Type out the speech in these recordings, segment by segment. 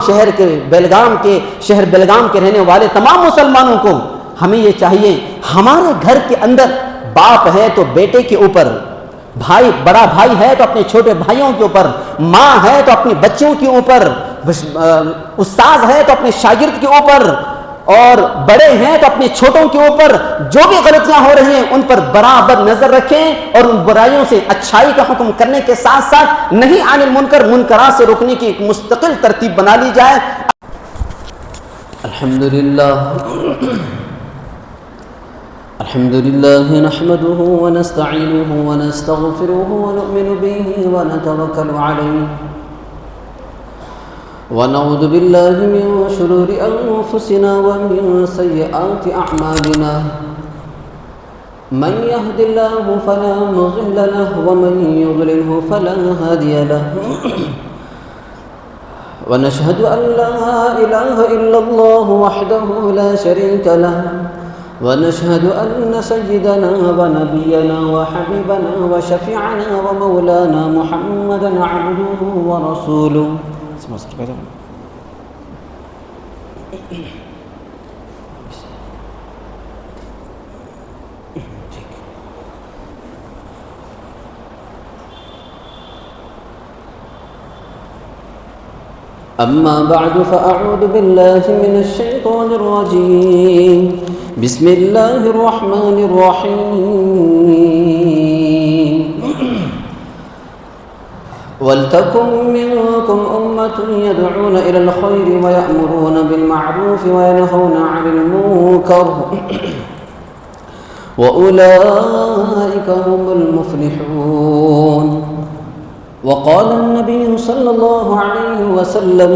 شہر بیلگام کے رہنے والے تمام مسلمانوں کو ہمیں یہ چاہیے، ہمارے گھر کے اندر باپ ہے تو بیٹے کے اوپر، بڑا بھائی ہے تو اپنے چھوٹے بھائیوں کے اوپر، ماں ہے تو اپنے بچوں کے اوپر، استاذ ہے تو اپنے شاگرد کے اوپر، اور بڑے ہیں تو اپنے چھوٹوں کے اوپر جو بھی غلطیاں ہو رہی ہیں ان پر برابر نظر رکھیں، اور ان برائیوں سے اچھائی کا حکم کرنے کے ساتھ ساتھ نہیں عن المنکر، منکرات سے روکنے کی ایک مستقل ترتیب بنا لی جائے۔ الحمدللہ نحمده ونستعینه ونستغفره ونؤمن به ونتوکل علیہ ونعوذ باللہ من شرور انفسنا ومن سیئات اعمالنا من يهد الله فلا مضل له ومن يضلله فلا هادي له ونشهد ان لا اله الا الله وحده لا شريك له ونشهد أن سيدنا ونبينا وحبيبنا وشفيعنا ومولانا محمدا عبده ورسوله أما بعد فأعوذ بالله من الشيطان الرجيم بسم الله الرحمن الرحيم ولتكن منكم أمة يدعون إلى الخير ويأمرون بالمعروف وينهون عن المنكر وأولئك هم المفلحون وقال النبي صلى الله عليه وسلم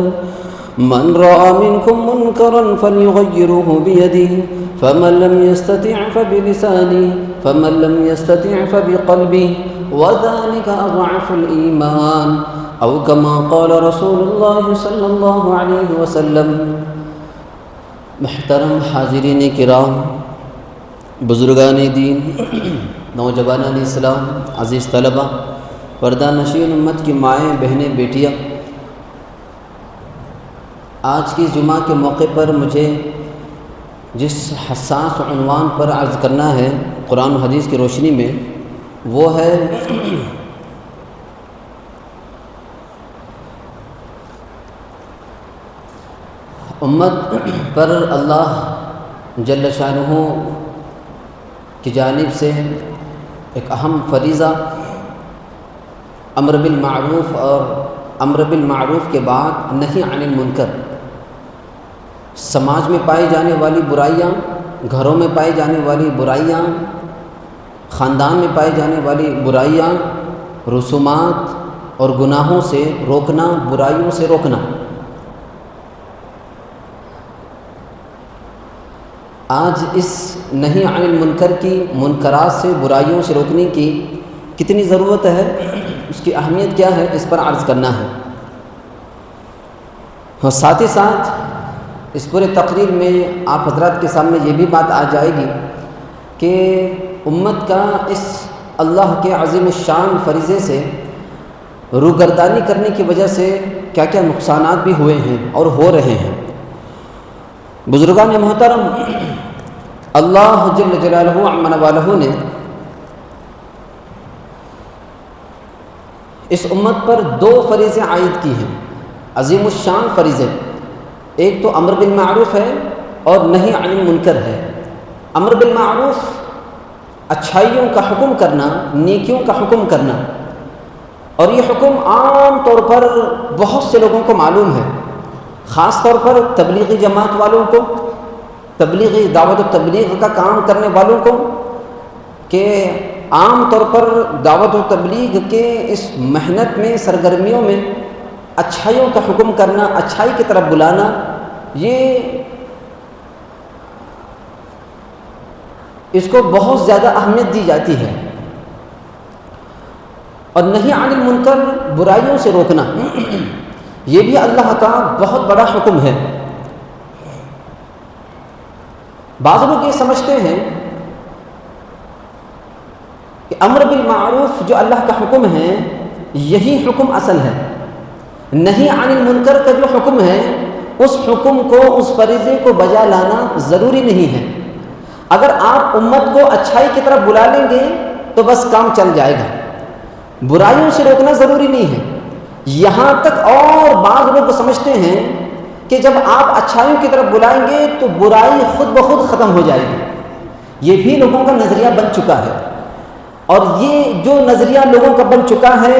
من رأى منكم منكرا فليغيره بيده فمن لم يستطع فبلسانه فمن لم يستطع فبقلبه وذلك أضعف الإيمان أو كما قال رسول الله صلى الله عليه وسلم۔ محترم حاضرین کرام، بزرگان دین، نوجوانان اسلام، عزیز طلبہ، پردہ نشین امت کی مائیں، بہنیں، بیٹیاں، آج کی جمعہ کے موقع پر مجھے جس حساس عنوان پر عرض کرنا ہے قرآن و حدیث کی روشنی میں، وہ ہے امت پر اللہ جل شانہ کی جانب سے ایک اہم فریضہ امر بالمعروف، اور امر بالمعروف کے بعد نہی عن المنکر۔ سماج میں پائی جانے والی برائیاں، گھروں میں پائی جانے والی برائیاں، خاندان میں پائی جانے والی برائیاں، رسومات اور گناہوں سے روکنا، برائیوں سے روکنا۔ آج اس نہی عن المنکر کی، منکرات سے، برائیوں سے روکنے کی کتنی ضرورت ہے، اس کی اہمیت کیا ہے، اس پر عرض کرنا ہے۔ اور ساتھ ہی ساتھ اس پورے تقریر میں آپ حضرات کے سامنے یہ بھی بات آ جائے گی کہ امت کا اس اللہ کے عظیم الشان فریضے سے روگردانی کرنے کی وجہ سے کیا کیا نقصانات بھی ہوئے ہیں اور ہو رہے ہیں۔ بزرگان محترم، اللہ جل جلالہ عم والہ نے اس امت پر دو فریضے عائد کی ہیں، عظیم الشان فریضے۔ ایک تو امر بالمعروف ہے اور نہی عن المنکر ہے۔ امر بالمعروف اچھائیوں کا حکم کرنا، نیکیوں کا حکم کرنا، اور یہ حکم عام طور پر بہت سے لوگوں کو معلوم ہے، خاص طور پر تبلیغی جماعت والوں کو، تبلیغی دعوت و تبلیغ کا کام کرنے والوں کو، کہ عام طور پر دعوت و تبلیغ کے اس محنت میں، سرگرمیوں میں اچھائیوں کا حکم کرنا، اچھائی کی طرف بلانا، یہ اس کو بہت زیادہ اہمیت دی جاتی ہے۔ اور نہی عن المنکر، برائیوں سے روکنا، یہ بھی اللہ کا بہت بڑا حکم ہے۔ بعض لوگ یہ سمجھتے ہیں کہ امر بالمعروف جو اللہ کا حکم ہے، یہی حکم اصل ہے، نہی عن المنکر کا جو حکم ہے اس حکم کو، اس فریضے کو بجا لانا ضروری نہیں ہے۔ اگر آپ امت کو اچھائی کی طرف بلا لیں گے تو بس کام چل جائے گا، برائیوں سے روکنا ضروری نہیں ہے۔ یہاں تک اور بعض لوگ سمجھتے ہیں کہ جب آپ اچھائیوں کی طرف بلائیں گے تو برائی خود بخود ختم ہو جائے گی۔ یہ بھی لوگوں کا نظریہ بن چکا ہے، اور یہ جو نظریہ لوگوں کا بن چکا ہے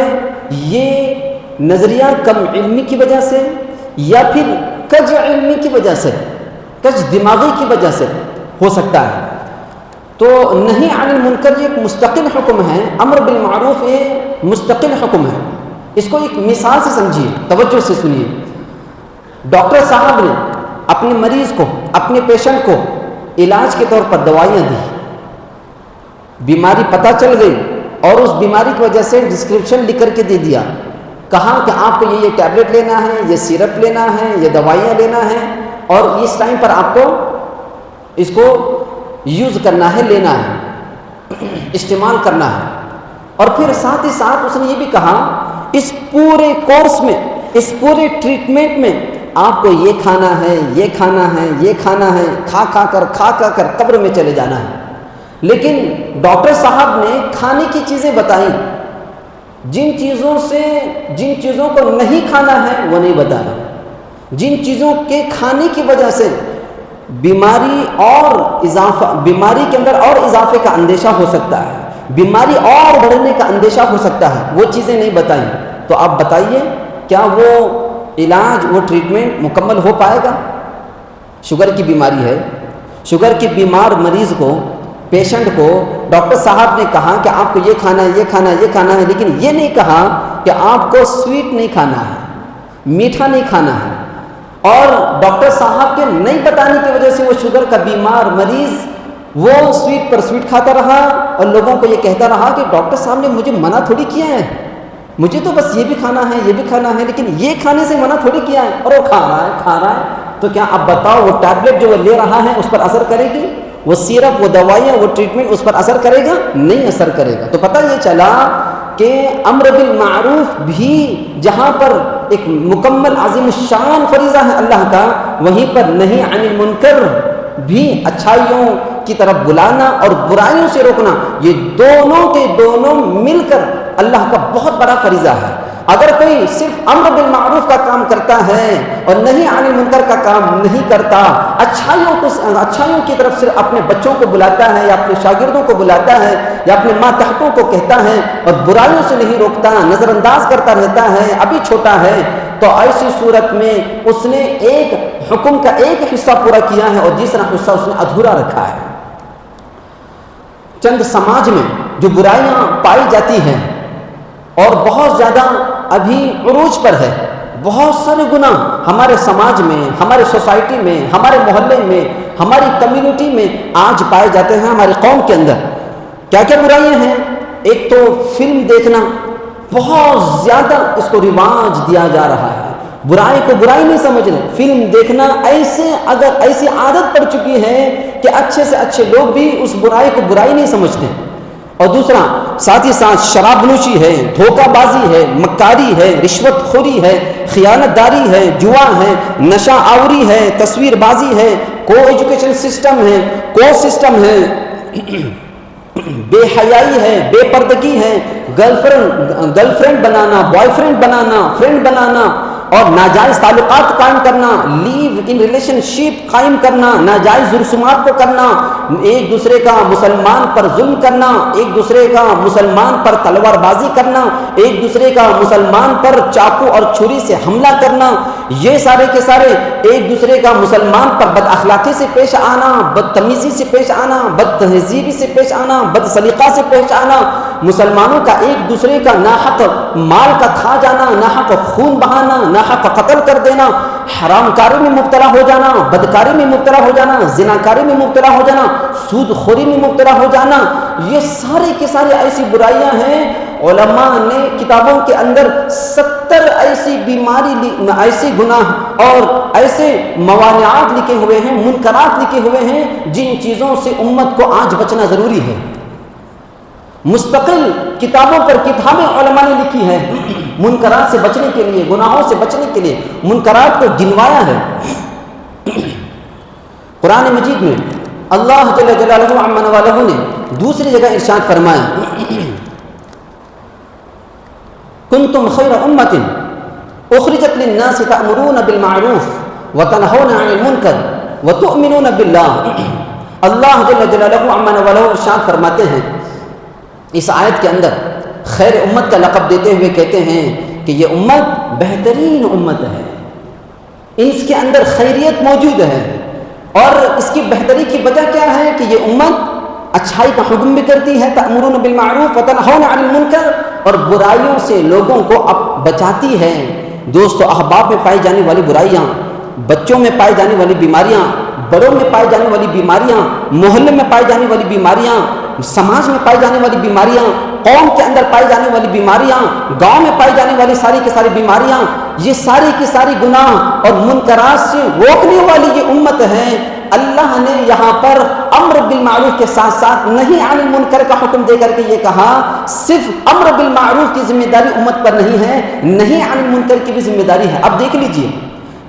یہ نظریہ کم علمی کی وجہ سے یا پھر کج علمی کی وجہ سے، کج دماغی کی وجہ سے ہو سکتا ہے۔ تو نہی عن المنکر یہ ایک مستقل حکم ہے، امر بالمعروف یہ مستقل حکم ہے۔ اس کو ایک مثال سے سمجھیے، توجہ سے سنیے۔ ڈاکٹر صاحب نے اپنے مریض کو، اپنے پیشنٹ کو علاج کے طور پر دوائیاں دی، بیماری پتہ چل گئی اور اس بیماری کی وجہ سے ڈسکرپشن لکھ کر کے دے دیا، کہا کہ آپ کو یہ ٹیبلٹ لینا ہے، یہ سیرپ لینا ہے، یہ دوائیاں لینا ہے، اور اس ٹائم پر آپ کو اس کو یوز کرنا ہے، لینا ہے، استعمال کرنا ہے۔ اور پھر ساتھ ہی ساتھ اس نے یہ بھی کہا اس پورے کورس میں، اس پورے ٹریٹمنٹ میں آپ کو یہ کھانا ہے، یہ کھانا ہے، یہ کھانا ہے، کھا کھا کر قبر میں چلے جانا ہے۔ لیکن ڈاکٹر صاحب نے کھانے کی چیزیں بتائیں، جن چیزوں کو نہیں کھانا ہے وہ نہیں بتایا، جن چیزوں کے کھانے کی وجہ سے بیماری کے اندر اور اضافے کا اندیشہ ہو سکتا ہے، بیماری اور بڑھنے کا اندیشہ ہو سکتا ہے، وہ چیزیں نہیں بتائیں۔ تو آپ بتائیے کیا وہ علاج، وہ ٹریٹمنٹ مکمل ہو پائے گا؟ شوگر کی بیماری ہے، شوگر کی بیمار مریض کو، پیشنٹ کو ڈاکٹر صاحب نے کہا کہ آپ کو یہ کھانا ہے، یہ کھانا ہے، یہ کھانا ہے، لیکن یہ نہیں کہا کہ آپ کو سویٹ نہیں کھانا ہے، میٹھا نہیں کھانا ہے۔ اور ڈاکٹر صاحب کے نہیں بتانے کی وجہ سے وہ شوگر کا بیمار مریض وہ سویٹ پر سویٹ کھاتا رہا اور لوگوں کو یہ کہتا رہا کہ ڈاکٹر صاحب نے مجھے منع تھوڑی کیا ہے، مجھے تو بس یہ بھی کھانا ہے، یہ بھی کھانا ہے، لیکن یہ کھانے سے منع تھوڑی کیا ہے، اور وہ کھا رہا ہے۔ تو کیا آپ بتاؤ وہ ٹیبلٹ جو وہ لے رہا ہے اس پر اثر کرے گی؟ وہ سیرپ، وہ دوائیاں، وہ ٹریٹمنٹ اس پر اثر کرے گا؟ نہیں اثر کرے گا۔ تو پتہ یہ چلا کہ امر بالمعروف بھی جہاں پر ایک مکمل عظیم الشان فریضہ ہے اللہ کا، وہیں پر نہی عن المنکر بھی اچھائیوں کی طرف بلانا اور برائیوں سے روکنا، یہ دونوں کے دونوں مل کر اللہ کا بہت بڑا فریضہ ہے۔ اگر کوئی صرف امر بالمعروف کا کام کرتا ہے اور نہی عن المنکر کا کام نہیں کرتا، اچھائیوں کی طرف صرف اپنے بچوں کو بلاتا ہے یا اپنے شاگردوں کو بلاتا ہے یا اپنے ماتحتوں کو کہتا ہے اور برائیوں سے نہیں روکتا، نظر انداز کرتا رہتا ہے، ابھی چھوٹا ہے، تو ایسی صورت میں اس نے ایک حکم کا ایک حصہ پورا کیا ہے اور دوسرا حصہ اس نے ادھورا رکھا ہے۔ چند سماج میں جو برائیاں پائی جاتی ہیں اور بہت زیادہ ابھی عروج پر ہے، بہت سارے گناہ ہمارے سماج میں، ہمارے سوسائٹی میں، ہمارے محلے میں، ہماری کمیونٹی میں آج پائے جاتے ہیں، ہماری قوم کے اندر۔ کیا کیا برائیاں ہیں؟ ایک تو فلم دیکھنا، بہت زیادہ اس کو رواج دیا جا رہا ہے، برائی کو برائی نہیں سمجھنا، فلم دیکھنا ایسی عادت پڑ چکی ہے کہ اچھے سے اچھے لوگ بھی اس برائی کو برائی نہیں سمجھتے۔ اور دوسرا ساتھ ہی ساتھ شراب نوشی ہے، دھوکہ بازی ہے، مکاری ہے، رشوت خوری ہے، خیانت داری ہے، جوا ہے، نشہ آوری ہے، تصویر بازی ہے، کو ایجوکیشن سسٹم ہے، کو سسٹم ہے، بے حیائی ہے، بے پردگی ہے، گرل فرینڈ بنانا، بوائے فرینڈ بنانا، فرینڈ بنانا اور ناجائز تعلقات قائم کرنا، لیو ان ریلیشن شپ قائم کرنا، ناجائز رسومات کو کرنا، ایک دوسرے کا مسلمان پر ظلم کرنا، ایک دوسرے کا مسلمان پر تلوار بازی کرنا، ایک دوسرے کا مسلمان پر چاقو اور چھری سے حملہ کرنا، یہ سارے کے سارے ایک دوسرے کا مسلمان پر بد اخلاقی سے پیش آنا، بدتمیزی سے پیش آنا، بد تہذیبی سے پیش آنا، بد سلیقہ سے پیش آنا، مسلمانوں کا ایک دوسرے کا ناحق مال کا کھا جانا، ناحق خون بہانا، ناحق قتل کر دینا، حرام کاری میں مبتلا ہو جانا، بدکاری میں مبتلا ہو جانا، زناکاری میں مبتلا ہو جانا، سود خوری میں مبتلا ہو جانا، یہ سارے کے سارے ایسی برائیاں ہیں۔ علماء نے کتابوں کے اندر 70 ایسی بیماری، ایسی گناہ اور ایسے موانعات لکھے ہوئے ہیں، منکرات لکھے ہوئے ہیں، جن چیزوں سے امت کو آج بچنا ضروری ہے۔ مستقل کتابوں پر کتابیں علماء نے لکھی ہے منکرات سے بچنے کے لیے، گناہوں سے بچنے کے لیے منکرات کو گنوایا ہے۔ قرآن مجید میں اللہ جل جلالہ عما والہ نے دوسری جگہ ارشاد فرمایا کنتم خیر امۃ اخرجت للناس تأمرون بالمعروف وتنہون عن المنکر وتؤمنون باللہ۔ اللہ جل جلالہ عما والہ ارشاد فرماتے ہیں اس آیت کے اندر خیر امت کا لقب دیتے ہوئے کہتے ہیں کہ یہ امت بہترین امت ہے، اس کے اندر خیریت موجود ہے، اور اس کی بہتری کی وجہ کیا ہے کہ یہ امت اچھائی کا حکم بھی کرتی ہے، تأمرون بالمعروف وتنہون عن المنکر، اور برائیوں سے لوگوں کو بچاتی ہے۔ دوست و احباب میں پائی جانے والی برائیاں، بچوں میں پائی جانے والی بیماریاں، بڑوں میں پائی جانے والی بیماریاں، محلے میں پائی جانے والی بیماریاں، سماج میں پائی جانے والی بیماریاں، قوم کے اندر پائی جانے والی بیماریاں، گاؤں میں پائی جانے والی ساری کی ساری بیماریاں، یہ ساری کی ساری گناہ اور منکرات سے روکنے والی یہ امت ہے۔ اللہ نے یہاں پر امر بالمعروف کے ساتھ ساتھ نہی عن المنکر کا حکم دے کر کے یہ کہا صرف امر بالمعروف کی ذمہ داری امت پر نہیں ہے، نہی عن المنکر کی بھی ذمہ داری ہے۔ اب دیکھ لیجئے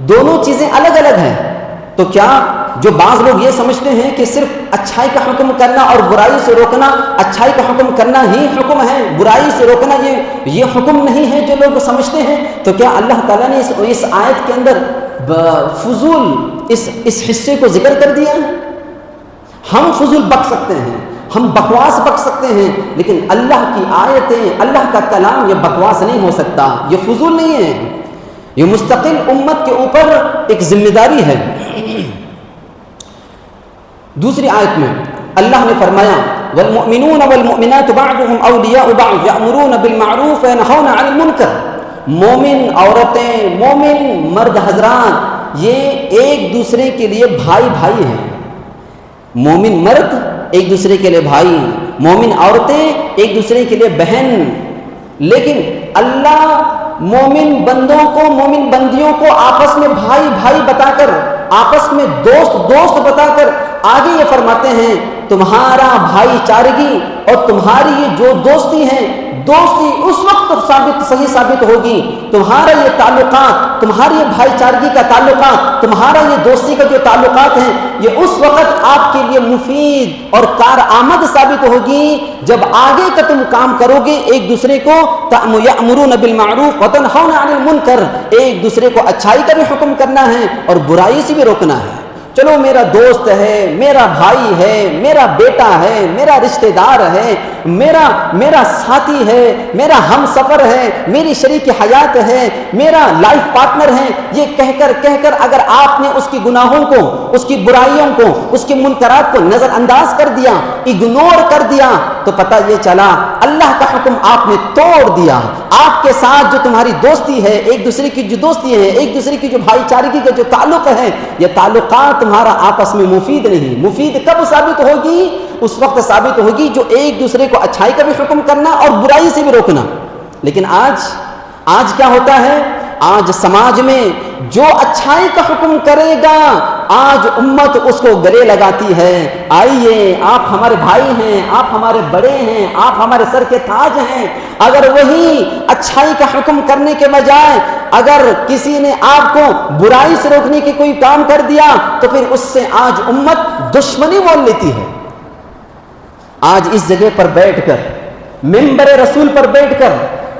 دونوں چیزیں الگ الگ ہیں، تو کیا جو بعض لوگ یہ سمجھتے ہیں کہ صرف اچھائی کا حکم کرنا اور برائی سے روکنا، اچھائی کا حکم کرنا ہی حکم ہے، برائی سے روکنا یہ حکم نہیں ہے جو لوگ سمجھتے ہیں، تو کیا اللہ تعالیٰ نے اس آیت کے اندر فضول اس حصے کو ذکر کر دیا ہے؟ ہم فضول بک سکتے ہیں، ہم بکواس بک سکتے ہیں، لیکن اللہ کی آیتیں، اللہ کا کلام یہ بکواس نہیں ہو سکتا، یہ فضول نہیں ہے، یہ مستقل امت کے اوپر ایک ذمہ داری ہے۔ دوسری آیت میں اللہ نے فرمایا والمؤمنون والمؤمنات بعضهم اولیاء بعض یأمرون بالمعروف وینہون عن المنکر۔ مومن عورتیں، مومن مرد حضرات یہ ایک دوسرے کے لیے بھائی بھائی ہیں، مومن مرد ایک دوسرے کے لیے بھائی، مومن عورتیں ایک دوسرے کے لیے بہن، لیکن اللہ مومن بندوں کو، مومن بندیوں کو آپس میں بھائی بھائی بتا کر، آپس میں دوست دوست بتا کر آگے یہ فرماتے ہیں تمہارا بھائی چارگی اور تمہاری یہ جو دوستی ہے، دوستی اس وقت صحیح ثابت ہوگی، تمہارا یہ تعلقات، تمہاری یہ بھائی چارگی کا تعلقات، تمہارا یہ دوستی کا جو تعلقات ہیں، یہ اس وقت آپ کے لیے مفید اور کارآمد ثابت ہوگی جب آگے کا تم کام کرو گے ایک دوسرے کو یأمرون بالمعروف وتنہون عن المنکر، ایک دوسرے کو اچھائی کا بھی حکم کرنا ہے اور برائی سے بھی روکنا ہے۔ چلو میرا دوست ہے، میرا بھائی ہے، میرا بیٹا ہے، میرا رشتہ دار ہے، میرا ساتھی ہے، میرا ہم سفر ہے، میری شریک حیات ہے، میرا لائف پارٹنر ہے، یہ کہہ کر اگر آپ نے اس کی گناہوں کو، اس کی برائیوں کو، اس کے منکرات کو نظر انداز کر دیا، اگنور کر دیا، تو پتہ یہ چلا اللہ کا حکم آپ نے توڑ دیا۔ آپ کے ساتھ جو تمہاری دوستی ہے، ایک دوسرے کی جو دوستی ہے، ایک دوسرے کی جو بھائی چارگی کا جو تعلق ہے، یہ تعلقات تمہارا آپس میں مفید نہیں۔ مفید کب ثابت ہوگی؟ اس وقت ثابت ہوگی جو ایک دوسرے کو اچھائی کا بھی حکم کرنا اور برائی سے بھی روکنا۔ لیکن آج کیا ہوتا ہے؟ آج سماج میں جو اچھائی کا حکم کرے گا آج امت اس کو گلے لگاتی ہے، آئیے آپ ہمارے بھائی ہیں، آپ ہمارے بڑے ہیں، آپ ہمارے سر کے تاج ہیں۔ اگر وہی اچھائی کا حکم کرنے کے بجائے اگر کسی نے آپ کو برائی سے روکنے کی کوئی کام کر دیا تو پھر اس سے آج امت دشمنی مول لیتی ہے۔ آج اس جگہ پر بیٹھ کر، منبر رسول پر بیٹھ کر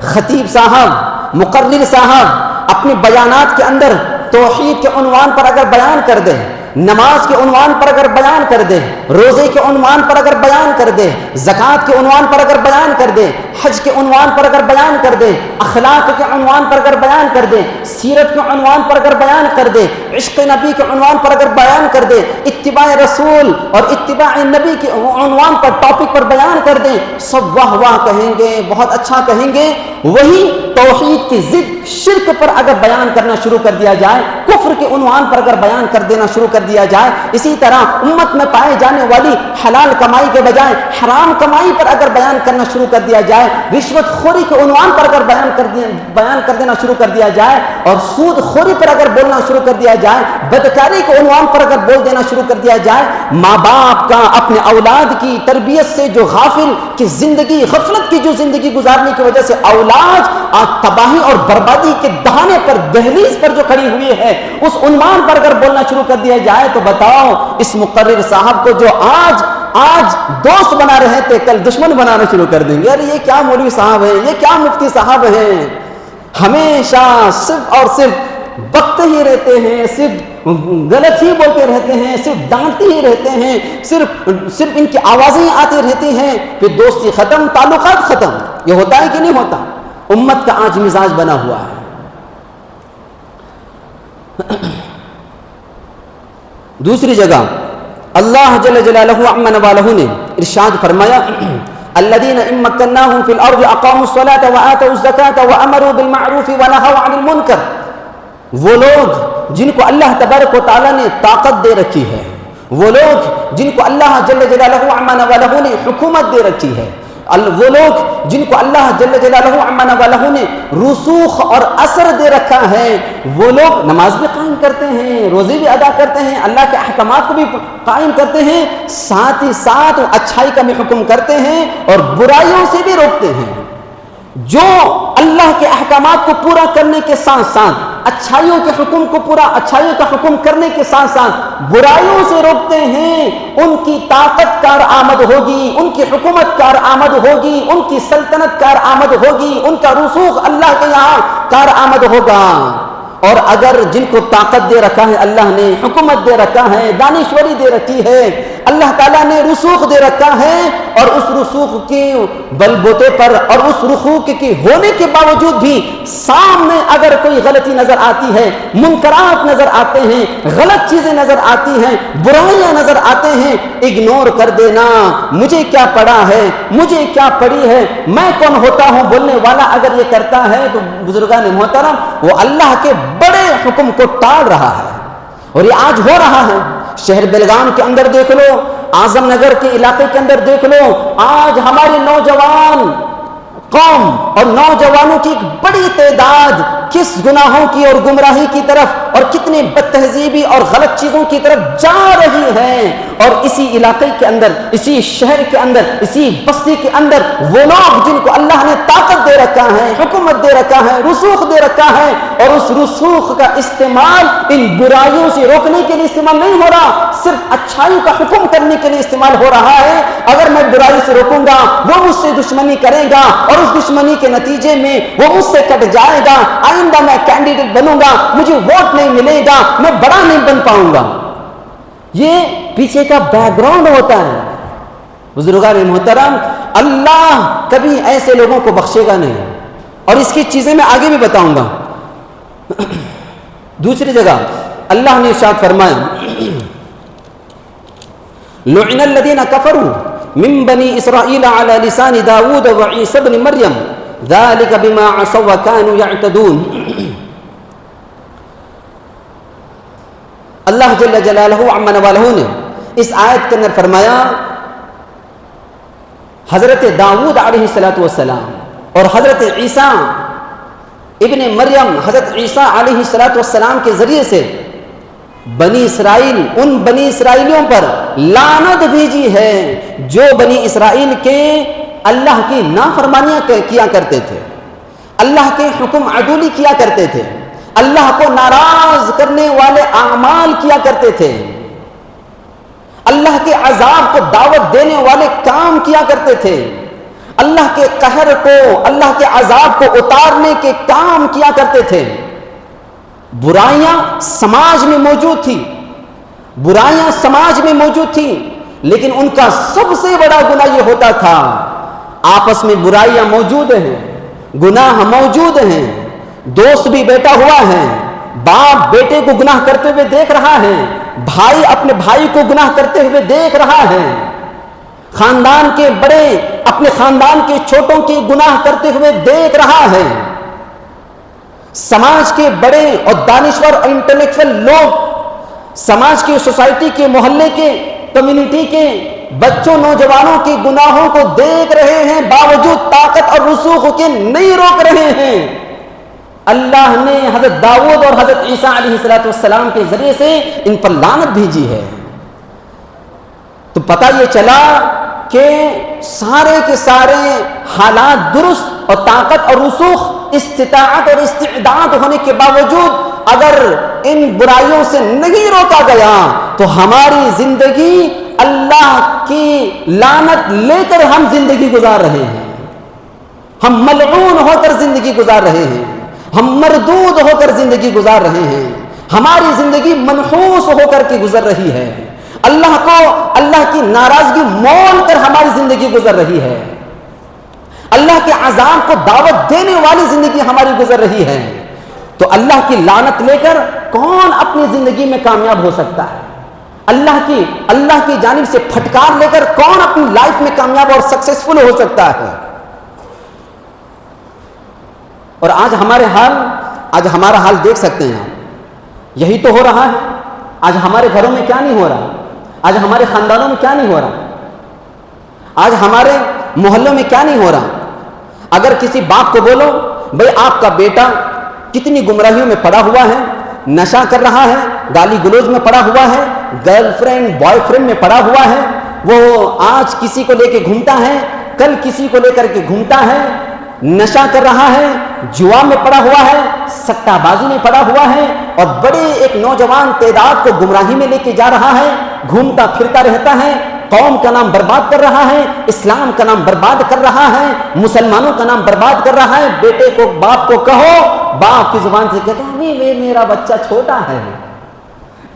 خطیب صاحب، مقرر صاحب اپنے بیانات کے اندر توحید کے عنوان پر اگر بیان کر دیں، نماز کے عنوان پر اگر بیان کر دیں، روزے کے عنوان پر اگر بیان کر دیں، زکوٰۃ کے عنوان پر اگر بیان کر دیں، حج کے عنوان پر اگر بیان کر دیں، اخلاق کے عنوان پر اگر بیان کر دیں، سیرت کے عنوان پر اگر بیان کر دیں، عشق نبی کے عنوان پر اگر بیان کر دیں، اتباع رسول اور اتباع نبی کے عنوان پر، ٹاپک پر بیان کر دیں، سب واہ واہ کہیں گے، بہت اچھا کہیں گے۔ وہی توحید کی ضد شرک پر اگر بیان کرنا شروع کر دیا جائے، کفر کے عنوان پر اگر بیان کر دینا شروع کر دیا جائے، اسی طرح امت میں پائے جانے والی حلال کمائی کے بجائے حرام کمائی پر اگر بیان کرنا شروع کر دیا جائے، رشوت خوری کے عنوان پر اگر بیان کر دینا شروع کر دیا جائے، اور سود خوری پر اگر بولنا شروع کر دیا جائے، بدکاری کے عنوان پر اگر بول دینا شروع کر دیا جائے، ماں باپ کا اپنے اولاد کی تربیت سے جو غافل کی زندگی، غفلت کی جو زندگی گزارنے کی وجہ سے اولاد آج تباہی اور بربادی کے دہانے پر، دہلیز پر جو کھڑی ہوئی ہے، اس عنوان پر اگر بولنا شروع کر دیا جائے تو بتاؤ اس مقرر صاحب کو جو آج دوست بنا رہے تھے کل دشمن بنانا شروع کر دیں گے. ارے یہ کیا مولوی صاحب ہیں، یہ کیا مفتی صاحب ہیں، ہمیشہ صرف اور صرف بکتے ہی رہتے ہیں، صرف غلط ہی بولتے رہتے ہیں، صرف ڈانٹتے ہی رہتے ہیں، صرف ان کی آوازیں آتی رہتی ہیں. پھر دوستی ختم، تعلقات ختم. یہ ہوتا ہے کہ نہیں ہوتا؟ امت کا آج مزاج بنا ہوا ہے. دوسری جگہ اللہ جل جلالہ عما نوالہ نے ارشاد فرمایا الذین ان مکناہم فی الارض اقاموا الصلاة وآتوا الزکاة وامروا بالمعروف ونہوا عن المنکر. وہ لوگ جن کو اللہ تبارک و تعالیٰ نے طاقت دے رکھی ہے، وہ لوگ جن کو اللہ جل جلالہ عما نوالہ نے حکومت دے رکھی ہے، وہ لوگ جن کو اللہ جل جلالہ عما نوالہ نے رسوخ اور اثر دے رکھا ہے، وہ لوگ نماز بھی قائم کرتے ہیں، روزے بھی ادا کرتے ہیں، اللہ کے احکامات کو بھی قائم کرتے ہیں، ساتھ ہی ساتھ اچھائی کا بھی حکم کرتے ہیں اور برائیوں سے بھی روکتے ہیں. جو اللہ کے احکامات کو پورا کرنے کے ساتھ ساتھ اچھائیوں کے حکم کو اچھائیوں کا حکم کرنے کے ساتھ ساتھ برائیوں سے روکتے ہیں، ان کی طاقت کارآمد ہوگی، ان کی حکومت کارآمد ہوگی، ان کی سلطنت کارآمد ہوگی، ان کا رسوخ اللہ کے یہاں کارآمد ہوگا. اور اگر جن کو طاقت دے رکھا ہے اللہ نے، حکومت دے رکھا ہے، دانشوری دے رکھی ہے، اللہ تعالیٰ نے رسوخ دے رکھا ہے، اور اس رسوخ کے بل بوتے پر اور اس رسوخ کے ہونے کے باوجود بھی سامنے اگر کوئی غلطی نظر آتی ہے، منکرات نظر آتے ہیں، غلط چیزیں نظر آتی ہیں، برائیاں نظر آتے ہیں، اگنور کر دینا. مجھے کیا پڑا ہے، مجھے کیا پڑی ہے، میں کون ہوتا ہوں بولنے والا اگر یہ کرتا ہے تو بزرگان محترم وہ اللہ کے بڑے حکم کو ٹال رہا ہے. اور یہ آج ہو رہا ہے. شہر بیلگام کے اندر دیکھ لو، اعظم نگر کے علاقے کے اندر دیکھ لو، آج ہمارے نوجوان قوم اور نوجوانوں کی ایک بڑی تعداد کس گناہوں کی اور گمراہی کی طرف اور کتنے بد تہذیبی اور غلط چیزوں کی طرف جا رہی ہے. اور اسی علاقے کے اندر، اسی شہر کے اندر، اسی بستی کے اندر وہ لوگ جن کو اللہ نے طاقت دے رکھا ہے، حکومت دے رکھا ہے، رسوخ دے رکھا ہے، اور اس رسوخ کا استعمال ان برائیوں سے روکنے کے لیے استعمال نہیں ہو رہا، صرف اچھائی کا حکم کرنے کے لیے استعمال ہو رہا ہے. اگر میں برائی سے روکوں گا وہ مجھ سے دشمنی کرے گا، اور اس دشمنی کے نتیجے میں وہ مجھ سے کٹ جائے گا، آئندہ میں کینڈیڈیٹ بنوں گا، مجھے ووٹ نہیں ملے گا، میں بڑا نہیں بن پاؤں گا. یہ پیچھے کا بیک گراؤنڈ ہوتا ہے. بزرگان محترم، اللہ کبھی ایسے لوگوں کو بخشے گا نہیں، اور اس کی چیزیں میں آگے بھی بتاؤں گا. دوسری جگہ اللہ نے ارشاد فرمایا لعن الذین کفروا من بنی اسرائیل علی لسان داود وعیسی بن مریم ذلک بما عصوا وکانوا یعتدون. اللہ جل جلالہ عما نوالہ نے اس آیت کے اندر فرمایا حضرت داؤد علیہ السلام اور حضرت عیسیٰ ابن مریم، حضرت عیسیٰ علیہ السلام کے ذریعے سے بنی اسرائیل، ان بنی اسرائیلیوں پر لعنت بھیجی ہے جو بنی اسرائیل کے اللہ کی نافرمانیاں کیا کرتے تھے، اللہ کے حکم عدولی کیا کرتے تھے، اللہ کو ناراض کرنے والے اعمال کیا کرتے تھے، اللہ کے عذاب کو دعوت دینے والے کام کیا کرتے تھے، اللہ کے قہر کو، اللہ کے عذاب کو اتارنے کے کام کیا کرتے تھے. برائیاں سماج میں موجود تھی، برائیاں سماج میں موجود تھی، لیکن ان کا سب سے بڑا گناہ یہ ہوتا تھا آپس میں برائیاں موجود ہیں، گناہ موجود ہیں، دوست بھی بیٹھا ہوا ہے، باپ بیٹے کو گناہ کرتے ہوئے دیکھ رہا ہے، بھائی اپنے بھائی کو گناہ کرتے ہوئے دیکھ رہا ہے، خاندان کے بڑے اپنے خاندان کے چھوٹوں کی گناہ کرتے ہوئے دیکھ رہا ہے. سماج کے بڑے اور دانشور اور انٹلیکچوئل لوگ سماج کی، سوسائٹی کے، محلے کے، کمیونٹی کے بچوں، نوجوانوں کے گناہوں کو دیکھ رہے ہیں، باوجود طاقت اور رسوخ کے نہیں روک رہے ہیں. اللہ نے حضرت داؤد اور حضرت عیسیٰ علیہ السلام کے ذریعے سے ان پر لعنت بھیجی ہے. تو پتہ یہ چلا کہ سارے کے سارے حالات درست اور طاقت اور رسوخ استطاعت اور استعداد ہونے کے باوجود اگر ان برائیوں سے نہیں روکا گیا تو ہماری زندگی اللہ کی لعنت لے کر ہم زندگی گزار رہے ہیں، ہم ملعون ہو کر زندگی گزار رہے ہیں، ہم مردود ہو کر زندگی گزار رہے ہیں، ہماری زندگی منحوس ہو کر کے گزر رہی ہے، اللہ کی ناراضگی مول کر ہماری زندگی گزر رہی ہے، اللہ کے عذاب کو دعوت دینے والی زندگی ہماری گزر رہی ہے۔ تو اللہ کی لعنت لے کر کون اپنی زندگی میں کامیاب ہو سکتا ہے؟ اللہ کی جانب سے پھٹکار لے کر کون اپنی لائف میں کامیاب اور سکسیسفل ہو سکتا ہے؟ اور آج ہمارا حال دیکھ سکتے ہیں آپ، یہی تو ہو رہا ہے۔ آج ہمارے گھروں میں کیا نہیں ہو رہا، آج ہمارے خاندانوں میں کیا نہیں ہو رہا، آج ہمارے محلوں میں کیا نہیں ہو رہا۔ اگر کسی باپ کو بولو بھئی آپ کا بیٹا کتنی گمراہیوں میں پڑا ہوا ہے، نشہ کر رہا ہے، گالی گلوچ میں پڑا ہوا ہے، گرل فرینڈ بوائے فرینڈ میں پڑا ہوا ہے، وہ آج کسی کو لے کے گھومتا ہے، کل کسی کو لے کر کے گھومتا ہے، نشہ کر رہا ہے، جوا میں پڑا ہوا ہے، سٹہ بازی میں پڑا ہوا ہے، اور بڑے ایک نوجوان تعداد کو گمراہی میں لے کے جا رہا ہے، گھومتا پھرتا رہتا ہے، قوم کا نام برباد کر رہا ہے، اسلام کا نام برباد کر رہا ہے، مسلمانوں کا نام برباد کر رہا ہے۔ بیٹے کو باپ کو کہو، باپ کی زبان سے کہتا ہے ابھی میرا بچہ چھوٹا ہے،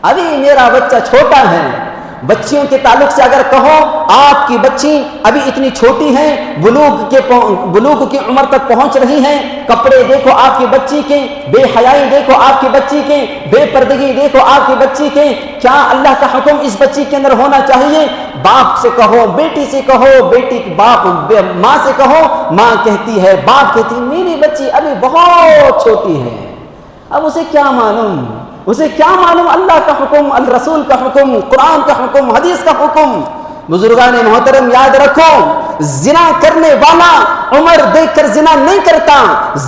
ابھی میرا بچہ چھوٹا ہے۔ بچیوں کے تعلق سے اگر کہو آپ کی بچی ابھی اتنی چھوٹی ہے، بلوغ کی عمر تک پہنچ رہی ہے، کپڑے دیکھو آپ کی بچی کے، بے حیائی دیکھو آپ کی بچی کے، بے پردگی دیکھو آپ کی بچی کے، کیا اللہ کا حکم اس بچی کے اندر ہونا چاہیے؟ باپ سے کہو، بیٹی سے کہو، بیٹی باپ ماں سے کہو، ماں کہتی ہے، باپ کہتی ہے میری بچی ابھی بہت چھوٹی ہے، اب اسے کیا معلوم اللہ کا حکم، الرسول کا حکم، قرآن کا حکم، حدیث کا حکم۔ بزرگان محترم یاد رکھو، زنا کرنے والا عمر دیکھ کر زنا نہیں کرتا،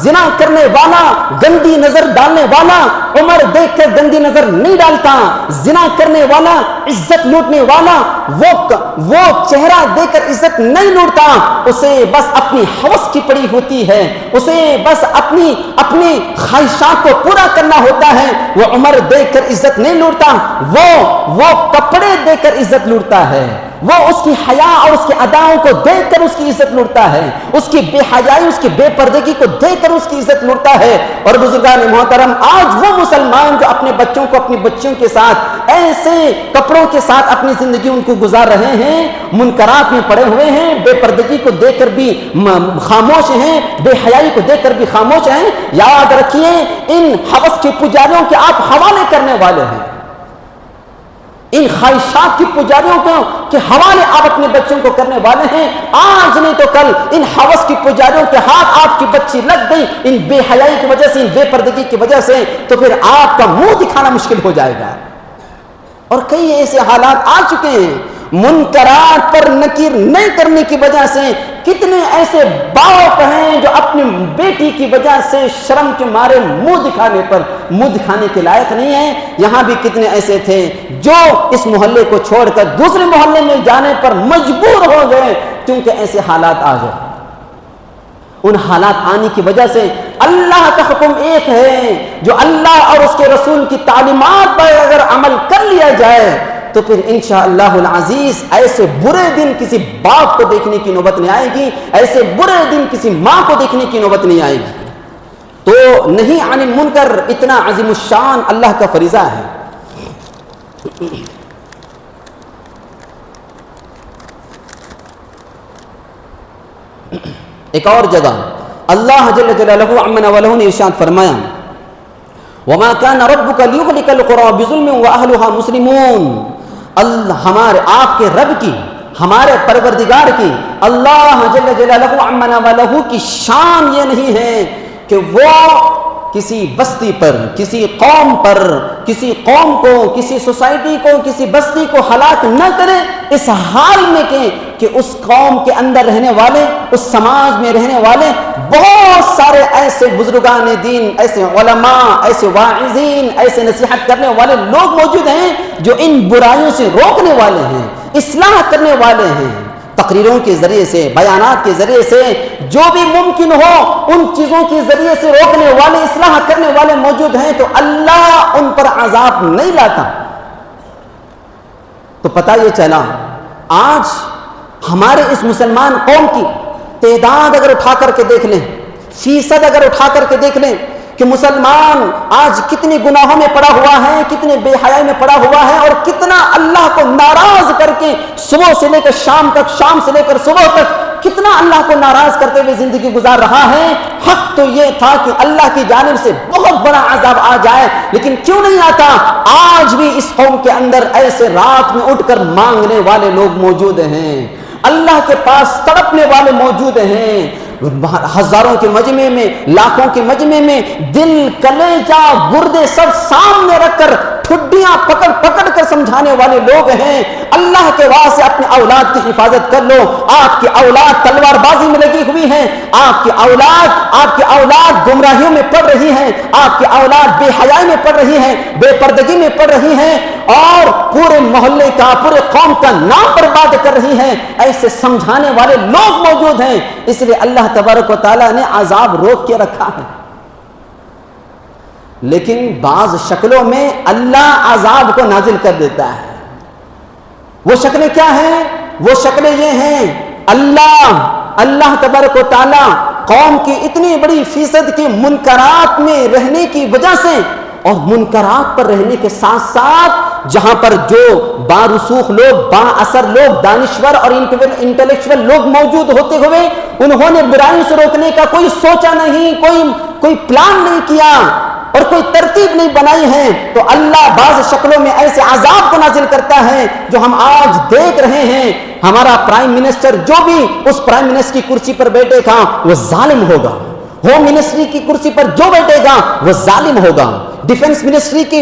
زنا کرنے والا، گندی نظر ڈالنے والا عمر دیکھ کر گندی نظر نہیں ڈالتا، زنا کرنے والا، عزت لوٹنے والا وہ چہرہ دیکھ کر عزت نہیں لوٹتا، اسے بس اپنی ہوس کی پڑی ہوتی ہے، اسے بس اپنی خواہشات کو پورا کرنا ہوتا ہے، وہ عمر دیکھ کر عزت نہیں لوٹتا، وہ کپڑے دیکھ کر عزت لوٹتا ہے، وہ اس کی حیا اور اس کی اداؤں کو دیکھ کر اس کی عزت لوٹتا ہے، اس کی بے حیائی، اس کی بے پردگی کو دیکھ کر اس کی عزت لوٹتا ہے۔ اور بزرگان محترم، آج وہ مسلمان جو اپنے بچوں کو، اپنی بچیوں کے ساتھ ایسے کپڑوں کے ساتھ اپنی زندگی ان کو گزار رہے ہیں، منکرات میں پڑے ہوئے ہیں، بے پردگی کو دیکھ کر بھی خاموش ہیں، بے حیائی کو دیکھ کر بھی خاموش ہیں، یاد رکھیے ان ہوس کے پجاریوں کے آپ حوالے کرنے والے ہیں، ان خواہشات کی پجاریوں کے حوالے آپ اپنے بچوں کو کرنے والے ہیں۔ آج نہیں تو کل ان ہوس کی پجاریوں کے ہاتھ آپ کی بچی لگ گئی، ان بے حیائی کی وجہ سے، ان بے پردگی کی وجہ سے، تو پھر آپ کا منہ دکھانا مشکل ہو جائے گا۔ اور کئی ایسے حالات آ چکے ہیں، منکرات پر نکیر نہیں کرنے کی وجہ سے کتنے ایسے باپ ہیں جو اپنی بیٹی کی وجہ سے شرم کے مارے منہ دکھانے کے لائق نہیں ہیں۔ یہاں بھی کتنے ایسے تھے جو اس محلے کو چھوڑ کر دوسرے محلے میں جانے پر مجبور ہو گئے، کیونکہ ایسے حالات آ گئے۔ ان حالات آنے کی وجہ سے اللہ کا حکم ایک ہے، جو اللہ اور اس کے رسول کی تعلیمات پر اگر عمل کر لیا جائے تو پھر انشاءاللہ العزیز ایسے برے دن کسی باپ کو دیکھنے کی نوبت نہیں آئے گی، ایسے برے دن کسی ماں کو دیکھنے کی نوبت نہیں آئے گی۔ تو نہی عن المنکر اتنا عظیم الشان اللہ کا فریضہ ہے۔ ایک اور جگہ اللہ جل جلالہ عمن ولہ نے ارشاد فرمایا وما كان ربك ليهلك القرى بظلم واهلها مسلمون۔ ہمارے آپ کے رب کی، ہمارے پروردگار کی، اللہ جل جلالہ عمن ولہ کی شان یہ نہیں ہے کہ وہ کسی بستی پر، کسی قوم پر، کسی قوم کو، کسی سوسائٹی کو، کسی بستی کو ہلاک نہ کرے اس حال میں کہ اس قوم کے اندر رہنے والے، اس سماج میں رہنے والے بہت سارے ایسے بزرگان دین، ایسے علماء، ایسے واعظین، ایسے نصیحت کرنے والے لوگ موجود ہیں جو ان برائیوں سے روکنے والے ہیں، اصلاح کرنے والے ہیں، تقریروں کے ذریعے سے، بیانات کے ذریعے سے، جو بھی ممکن ہو ان چیزوں کے ذریعے سے روکنے والے، اصلاح کرنے والے موجود ہیں، تو اللہ ان پر عذاب نہیں لاتا۔ تو پتہ یہ چلا آج ہمارے اس مسلمان قوم کی تعداد اگر اٹھا کر کے دیکھ لیں، فیصد اگر اٹھا کر کے دیکھ لیں کہ مسلمان آج کتنے گناہوں میں پڑا ہوا ہے، کتنے بے حیائی میں پڑا ہوا ہے، اور کتنا اللہ کو ناراض کر کے صبح سے لے کر شام تک، شام سے لے کر صبح تک کتنا اللہ کو ناراض کرتے ہوئے زندگی گزار رہا ہے۔ حق تو یہ تھا کہ اللہ کی جانب سے بہت بڑا عذاب آ جائے، لیکن کیوں نہیں آتا؟ آج بھی اس قوم کے اندر ایسے رات میں اٹھ کر مانگنے والے لوگ موجود ہیں، اللہ کے پاس تڑپنے والے موجود ہیں، ہزاروں کے مجمع میں، لاکھوں کے مجمع میں دل، کلیجہ، گردے سب سامنے رکھ کر ٹھڈیاں پکڑ پکڑ کر سمجھانے والے لوگ ہیں۔ اللہ کے واسطے اپنے اولاد کی حفاظت کر لو، آپ کی اولاد تلوار بازی میں لگی ہوئی ہے، آپ کی اولاد گمراہیوں میں پڑ رہی ہے، آپ کی اولاد بے حیائی میں پڑ رہی ہے، بے پردگی میں پڑ رہی ہے، اور پورے محلے کا، پورے قوم کا نام برباد کر رہی ہے۔ ایسے سمجھانے والے لوگ موجود ہیں، اس لیے اللہ تبارک و تعالیٰ نے عذاب روک کے رکھا ہے۔ لیکن بعض شکلوں میں اللہ عذاب کو نازل کر دیتا ہے۔ وہ شکلیں کیا ہیں؟ وہ شکلیں یہ ہیں، اللہ تبارک و تعالیٰ قوم کی اتنی بڑی فیصد کی منکرات میں رہنے کی وجہ سے، اور منکرات پر رہنے کے ساتھ ساتھ جہاں پر جو بارسوخ لوگ، با اثر لوگ، دانشور اور انٹلیکچوئل لوگ موجود ہوتے ہوئے انہوں نے برائی سے روکنے کا کوئی سوچا نہیں، کوئی پلان نہیں کیا اور کوئی ترتیب نہیں بنائی ہے، تو اللہ بعض شکلوں میں ایسے عذاب کو نازل کرتا ہے جو ہم آج دیکھ رہے ہیں۔ ہمارا پرائم منسٹر جو بھی اس پرائم منسٹر کی کرسی پر بیٹھے گا وہ ظالم ہوگا، ہوم منسٹری کی کرسی پر جو بیٹھے گا وہ ظالم ہوگا، ڈیفنس منسٹری کی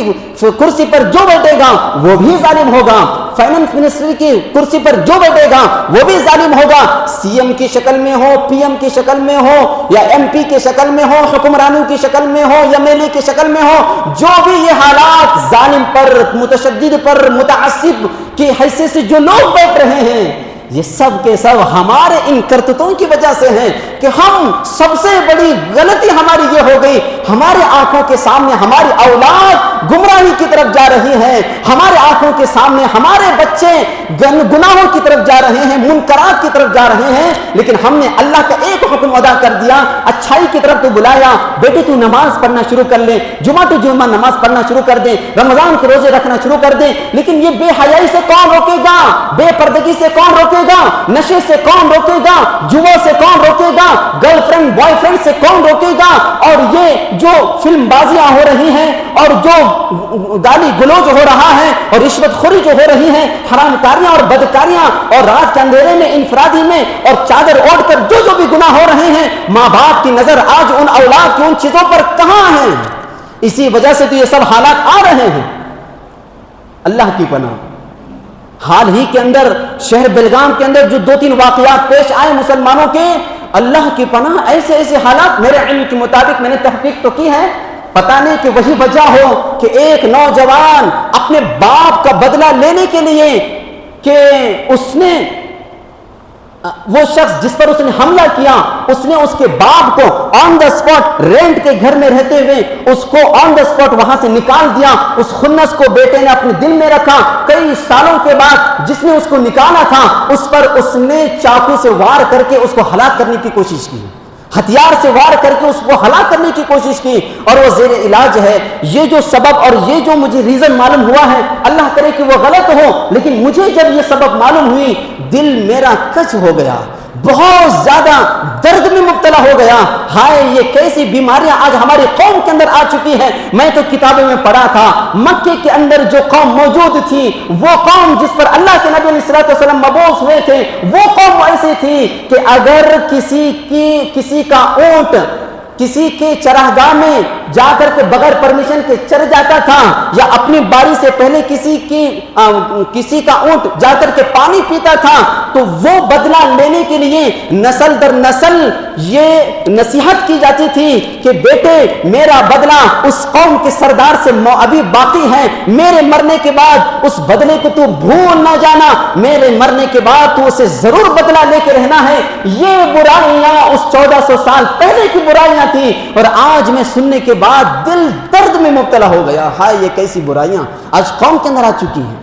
کرسی پر جو بیٹھے گا وہ بھی ظالم ہوگا، فائنانس منسٹری کی کرسی پر جو بیٹھے گا وہ بھی ظالم ہوگا، سی ایم کی شکل میں ہو، پی ایم کی شکل میں ہو، یا ایم پی کی شکل میں ہو، حکمرانوں کی شکل میں ہو، یا میلی کی شکل میں ہو، جو بھی یہ حالات ظالم پر، متشدد پر، متعصب کی حیثیت سے جو لوگ بیٹھ رہے ہیں، یہ سب کے سب ہمارے ان کرتوتوں کی وجہ سے ہیں کہ ہم سب سے بڑی غلطی ہماری یہ ہو گئی، ہمارے آنکھوں کے سامنے ہماری اولاد گمراہی کی طرف جا رہی ہے، ہمارے آنکھوں کے سامنے ہمارے بچے گناہوں کی طرف جا رہے ہیں، منکرات کی طرف جا رہے ہیں، لیکن ہم نے اللہ کا ایک حکم ادا کر دیا، اچھائی کی طرف تو بلایا، بیٹے تو نماز پڑھنا شروع کر لے، جمعہ تو جمعہ نماز پڑھنا شروع کر دیں، رمضان کے روزے رکھنا شروع کر دیں، لیکن یہ بے حیائی سے کون روکے گا؟ بے پردگی سے کون روکے گا؟ نشے سے کون روکے گا؟ جوا سے کون روکے گا؟ گرل فرینڈ بوائے فرینڈ سے کون روکے گا؟ اور یہ جو فلم بازیاں ہو رہی ہیں، اور جو گالی گلوچ ہو رہا ہے، اور رشوت خوری جو ہو رہی ہے، حرام کاریاں اور بدکاریاں، اور رات کے اندھیرے میں انفرادی میں اور چادر اوڑھ کر جو بھی گناہ ہو رہے ہیں، ماں باپ کی نظر آج ان اولاد کی ان چیزوں پر کہاں ہے؟ اسی وجہ سے تو یہ سب حالات آ رہے ہیں۔ اللہ کی پناہ، حال ہی کے اندر شہر بیلگام کے اندر جو 2-3 واقعات پیش آئے مسلمانوں کے، اللہ کی پناہ ایسے حالات، میرے علم کے مطابق میں نے تحقیق تو کی ہے، پتہ نہیں کہ وہی وجہ ہو کہ ایک نوجوان اپنے باپ کا بدلہ لینے کے لیے کہ اس نے، وہ شخص جس پر اس نے حملہ کیا، اس نے اس کے باپ کو آن دا اسپاٹ رینٹ کے گھر میں رہتے ہوئے اس کو آن دا اسپاٹ وہاں سے نکال دیا۔ اس خنس کو بیٹے نے اپنے دل میں رکھا، کئی سالوں کے بعد جس نے اس کو نکالا تھا اس پر اس نے چاقو سے وار کر کے اس کو ہلاک کرنے کی کوشش کی، ہتھیار سے وار کر کے اس کو ہلاک کرنے کی کوشش کی، اور وہ زیر علاج ہے۔ یہ جو سبب اور یہ جو مجھے ریزن معلوم ہوا ہے، اللہ کرے کہ وہ غلط ہو، لیکن مجھے جب یہ سبب معلوم ہوئی دل میرا کچ ہو گیا، بہت زیادہ درد میں مبتلا ہو گیا۔ ہائے یہ کیسی بیماریاں آج ہماری قوم کے اندر آ چکی ہے۔ میں تو کتابوں میں پڑھا تھا مکے کے اندر جو قوم موجود تھی، وہ قوم جس پر اللہ کے نبی علیہ الصلوۃ والسلام مبعوث ہوئے تھے، وہ قوم ایسی تھی کہ اگر کسی کا اونٹ کسی کے چراگاہ میں جا کر کے بغیر پرمیشن کے چر جاتا تھا، یا اپنی باری سے پہلے کسی کا اونٹ جا کر کے پانی پیتا تھا، تو وہ بدلہ لینے کے لیے نسل در نسل یہ نصیحت کی جاتی تھی کہ بیٹے میرا بدلہ اس قوم کے سردار سے ابھی باقی ہے، میرے مرنے کے بعد اس بدلے کو تو بھول نہ جانا، میرے مرنے کے بعد تو اسے ضرور بدلہ لے کے رہنا ہے۔ یہ برائیاں اس 1400 سال پہلے کی برائیاں تھی، اور آج میں سننے کے بعد دل درد میں مبتلا ہو گیا، ہائے یہ کیسی برائیاں آج قوم کے اندر آ چکی ہیں۔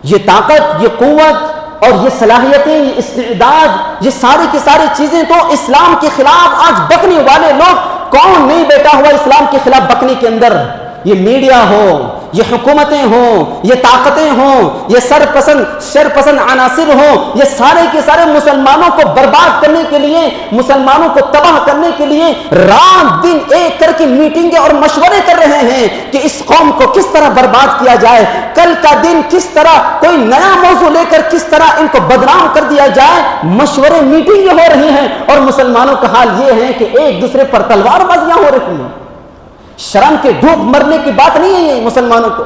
یہ طاقت، یہ قوت اور یہ صلاحیتیں، یہ استعداد، یہ ساری کی ساری چیزیں تو اسلام کے خلاف آج بکنے والے لوگ، کون نہیں بیٹھا ہوا اسلام کے خلاف بکنے کے اندر؟ یہ میڈیا ہو، یہ حکومتیں ہوں، یہ طاقتیں ہوں، یہ شر پسند عناصر ہوں، یہ سارے کے سارے مسلمانوں کو برباد کرنے کے لیے، مسلمانوں کو تباہ کرنے کے لیے رات دن ایک کر کے میٹنگیں اور مشورے کر رہے ہیں کہ اس قوم کو کس طرح برباد کیا جائے، کل کا دن کس طرح کوئی نیا موضوع لے کر کس طرح ان کو بدنام کر دیا جائے، مشورے میٹنگیں ہو رہی ہیں، اور مسلمانوں کا حال یہ ہے کہ ایک دوسرے پر تلوار بازیاں ہو رہی ہیں۔ شرم کے ڈوب مرنے کی بات نہیں ہے یہ مسلمانوں کو۔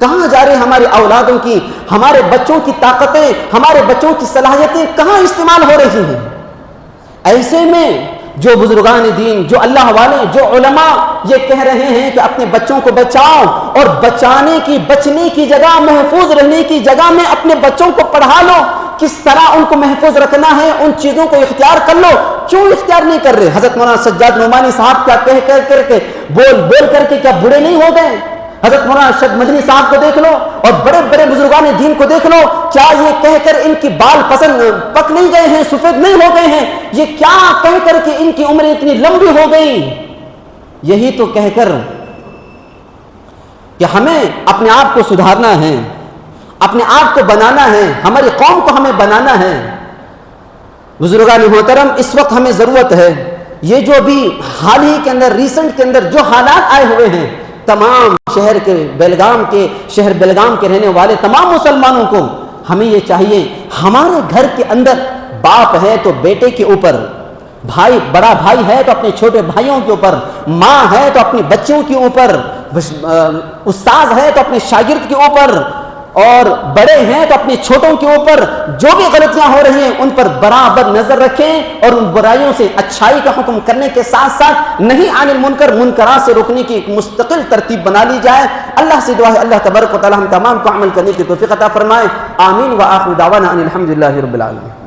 کہاں جا رہے ہماری اولادوں کی، ہمارے بچوں کی طاقتیں، ہمارے بچوں کی صلاحیتیں کہاں استعمال ہو رہی ہیں؟ ایسے میں جو بزرگان دین، جو اللہ والے، جو علماء یہ کہہ رہے ہیں کہ اپنے بچوں کو بچاؤ، اور بچنے کی جگہ، محفوظ رہنے کی جگہ میں اپنے بچوں کو پڑھا لو، کس طرح ان کو محفوظ رکھنا ہے ان چیزوں کو اختیار کر لو۔ کیوں اختیار نہیں کر رہے؟ حضرت مولانا سجاد نعمانی صاحب کیا کر کے بول کر کے کیا بوڑھے نہیں ہو گئے؟ حضرت مولانا ارشد مدنی صاحب کو دیکھ لو، اور بڑے بڑے بزرگان دین کو دیکھ لو، کیا یہ کہہ کر ان کی بال پک نہیں گئے ہیں، سفید نہیں ہو گئے ہیں؟ یہ کیا کہہ کر کہ ان کی عمریں اتنی لمبی ہو گئی؟ یہی تو کہہ کر کہ ہمیں اپنے آپ کو سدھارنا ہے، اپنے آپ کو بنانا ہے، ہماری قوم کو ہمیں بنانا ہے۔ بزرگان محترم، اس وقت ہمیں ضرورت ہے، یہ جو بھی حال ہی کے اندر، ریسنٹ کے اندر جو حالات آئے ہوئے ہیں، تمام شہر بیلگام کے رہنے والے تمام مسلمانوں کو ہمیں یہ چاہیے، ہمارے گھر کے اندر باپ ہے تو بیٹے کے اوپر، بڑا بھائی ہے تو اپنے چھوٹے بھائیوں کے اوپر، ماں ہے تو اپنے بچوں کے اوپر، استاذ ہے تو اپنے شاگرد کے اوپر، اور بڑے ہیں تو اپنے چھوٹوں کے اوپر جو بھی غلطیاں ہو رہی ہیں ان پر برابر نظر رکھیں، اور ان برائیوں سے اچھائی کا حکم کرنے کے ساتھ ساتھ نہیں عن المنکر، منکرات سے روکنے کی ایک مستقل ترتیب بنا لی جائے۔ اللہ سے دعا ہے اللہ تبارک و تعالی ہم تمام کو عمل کرنے کی توفیق عطا فرمائے۔ آمین۔ وآخر دعوانا ان الحمد للہ رب العالمین۔